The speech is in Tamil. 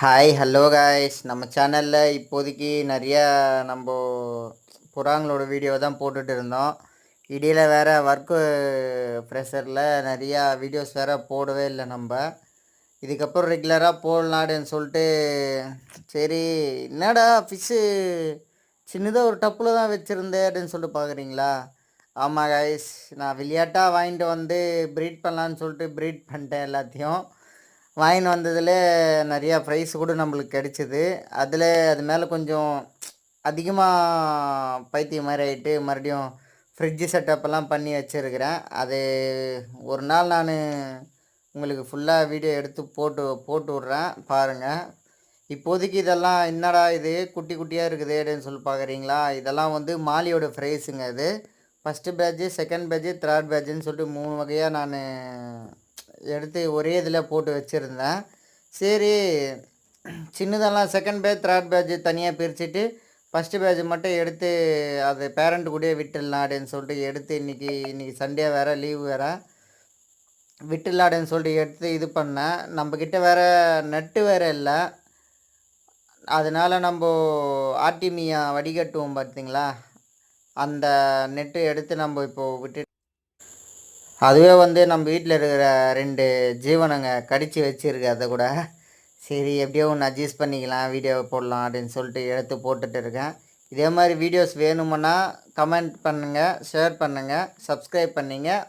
ஹாய் ஹலோ காய்ஸ் நம்ம சேனலில் இப்போதைக்கு நிறையா நம்ம புறாங்களோட வீடியோ தான் போட்டுட்டு இருந்தோம். இடையில் வேறு ஒர்க்கு ப்ரெஷரில் நிறையா வீடியோஸ் வேறு போடவே இல்லை. நம்ம இதுக்கப்புறம் ரெகுலராக போடலான்னு சொல்லிட்டு சரி என்னடா ஃபிஷ்ஷு சின்னதாக ஒரு டப்பில் தான் வச்சுருந்தேன் அப்படின்னு சொல்லிட்டு பார்க்குறீங்களா? ஆமாம் காய்ஸ், நான் விளையாட்டாக வாங்கிட்டு வந்து ப்ரீட் பண்ணலான்னு சொல்லிட்டு ப்ரீட் பண்ணிட்டேன். எல்லாத்தையும் வாங்கின்னு வந்ததில் நிறையா ப்ரைஸ் கூட நம்மளுக்கு கிடச்சிது. அதில் அது மேலே கொஞ்சம் அதிகமாக பைத்தியம் மாதிரி ஆகிட்டு மறுபடியும் ஃப்ரிட்ஜு செட்டப்பெல்லாம் பண்ணி வச்சுருக்கிறேன். அது ஒரு நாள் நான் உங்களுக்கு ஃபுல்லாக வீடியோ எடுத்து போட்டு விட்றேன் பாருங்கள். இப்போதைக்கு இதெல்லாம் என்னடா இது குட்டி குட்டியாக இருக்குது அப்படின்னு சொல்லி பார்க்குறீங்களா? இதெல்லாம் வந்து மாலியோட ப்ரைஸுங்க. இது first batch, second batch, third பேட்சுன்னு சொல்லிட்டு 3 வகையாக நான் எடுத்து ஒரே இதில் போட்டு வச்சுருந்தேன். சரி சின்னதெல்லாம் செகண்ட் பேட்ச், தேர்ட் பேட்ச் தனியாக பிரிச்சுட்டு ஃபஸ்ட்டு பேட்ச் மட்டும் எடுத்து அது பேரண்ட் கூடயே விட்டுடலாம் அப்படின்னு சொல்லிட்டு எடுத்து இன்றைக்கி சண்டே வேறு லீவு வேறு விட்டுடலான்னு சொல்லிட்டு எடுத்து இது பண்ணேன். நம்மக்கிட்ட வேறு நெட்டு வேறு இல்லை. அதனால் நம்ம ஆர்டிமியா வடிகட்டுவோம் பார்த்தீங்களா, அந்த நெட்டு எடுத்து நம்ம இப்போது விட்டு அதுவே வந்து நம்ம வீட்டில் இருக்கிற 2 ஜீவனங்க கடித்து வச்சுருக்கு. அதை கூட சரி எப்படியோ ஒன்று அட்ஜஸ்ட் பண்ணிக்கலாம், வீடியோ போடலாம் அப்படின்னு சொல்லிட்டு எடுத்து போட்டுட்டு இருக்கேன். இதே மாதிரி வீடியோஸ் வேணுமுன்னா கமெண்ட் பண்ணுங்கள், ஷேர் பண்ணுங்கள், சப்ஸ்கிரைப் பண்ணிங்க.